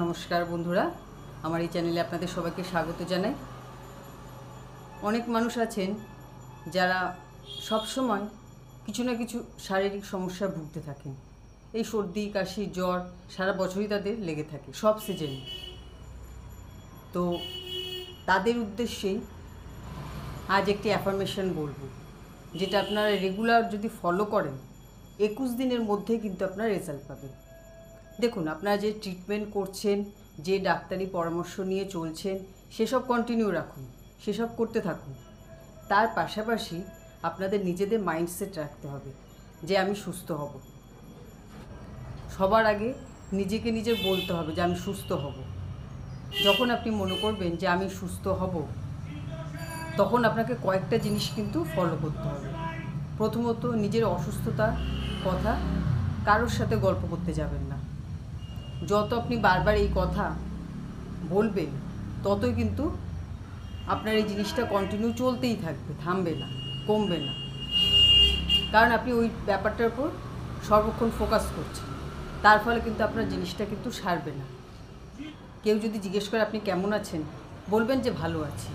নমস্কার বন্ধুরা, আমার এই চ্যানেলে আপনাদের সবাইকে স্বাগত জানাই। অনেক মানুষ আছেন যারা সব সময় কিছু না কিছু শারীরিক সমস্যা ভুগতে থাকেন। এই সর্দি, কাশি, জ্বর সারা বছরই তাদের লেগে থাকে, সব সিজনে। তো তাদের উদ্দেশ্যেই আজ একটি অ্যাফার্মেশন বলবো, যেটা আপনারা রেগুলার যদি ফলো করেন 21 দিনের মধ্যে কিন্তু আপনারা রেজাল্ট পাবেন। দেখুন, আপনারা যে ট্রিটমেন্ট করছেন, যে ডাক্তারি পরামর্শ নিয়ে চলছেন, সেসব কন্টিনিউ রাখুন, সেসব করতে থাকুন। তার পাশাপাশি আপনাদের নিজেদের মাইন্ডসেট রাখতে হবে যে আমি সুস্থ হব। সবার আগে নিজেকে নিজে বলতে হবে যে আমি সুস্থ হব। যখন আপনি মনে করবেন যে আমি সুস্থ হব, তখন আপনাকে কয়েকটা জিনিস কিন্তু ফলো করতে হবে। প্রথমত, নিজের অসুস্থতার কথা কারোর সাথে গল্প করতে যাবেন না। যত আপনি বারবার এই কথা বলবেন, ততই কিন্তু আপনার এই জিনিসটা কন্টিনিউ চলতেই থাকবে, থামবে না, কমবে না। কারণ আপনি ওই ব্যাপারটার উপর সর্বক্ষণ ফোকাস করছেন, তার ফলে কিন্তু আপনার জিনিসটা কিন্তু সারবে না। কেউ যদি জিজ্ঞেস করে আপনি কেমন আছেন, বলবেন যে ভালো আছি।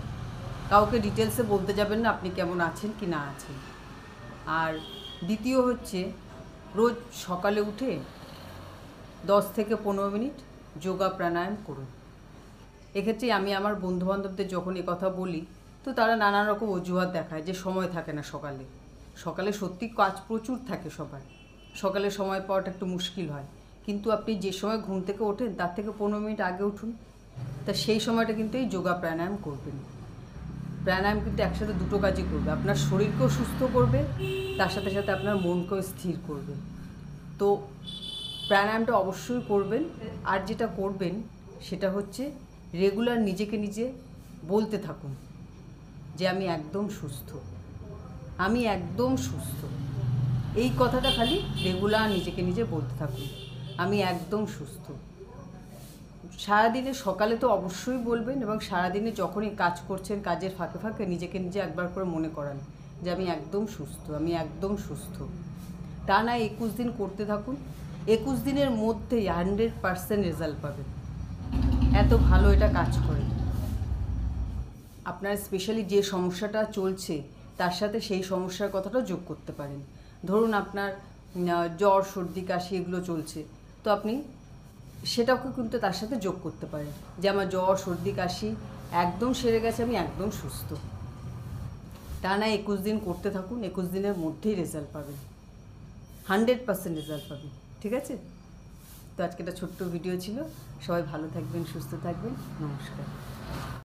কাউকে ডিটেলসে বলতে যাবেন না আপনি কেমন আছেন কি না আছেন। আর দ্বিতীয় হচ্ছে, রোজ সকালে উঠে 10 থেকে 15 মিনিট যোগা প্রাণায়াম করুন। এক্ষেত্রে আমি আমার বন্ধুবান্ধবদের যখন কথা বলি, তো তারা নানান রকম অজুহাত দেখায় যে সময় থাকে না সকালে। সকালে সত্যি কাজ প্রচুর থাকে সবার, সকালে সময় পাওয়াটা একটু মুশকিল হয়। কিন্তু আপনি যে সময় ঘুম থেকে ওঠেন তার থেকে 15 মিনিট আগে উঠুন, তা সেই সময়টা কিন্তু এই যোগা প্রাণায়াম করবেন। প্রাণায়াম কিন্তু একসাথে দুটো কাজই করবে, আপনার শরীরকেও সুস্থ করবে, তার সাথে সাথে আপনার মনকেও স্থির করবে। তো প্রাণায়ামটা অবশ্যই করবেন। আর যেটা করবেন সেটা হচ্ছে রেগুলার নিজেকে নিজে বলতে থাকুন যে আমি একদম সুস্থ, আমি একদম সুস্থ। এই কথাটা খালি রেগুলার নিজেকে নিজে বলতে থাকুন, আমি একদম সুস্থ। সারাদিনে সকালে তো অবশ্যই বলবেন, এবং সারাদিনে যখনই কাজ করছেন কাজের ফাঁকে ফাঁকে নিজেকে নিজে একবার করে মনে করান যে আমি একদম সুস্থ, আমি একদম সুস্থ। তা না 21 দিন করতে থাকুন। 21 দিনের মধ্যেই 100% রেজাল্ট পাবেন। এত ভালো এটা কাজ করে। আপনার স্পেশালি যে সমস্যাটা চলছে তার সাথে সেই সমস্যার কথাটাও যোগ করতে পারেন। ধরুন আপনার জ্বর, সর্দি, কাশি এগুলো চলছে, তো আপনি সেটাকে কিন্তু তার সাথে যোগ করতে পারেন যে আমার জ্বর, সর্দি, কাশি একদম সেরে গেছে, আমি একদম সুস্থ। তা না 21 দিন করতে থাকুন, 21 দিনের মধ্যেই রেজাল্ট পাবেন, 100% রেজাল্ট পাবেন। ঠিক আছে? তো আজকে একটা ছোট্ট ভিডিও ছিল। সবাই ভালো থাকবেন, সুস্থ থাকবেন। নমস্কার।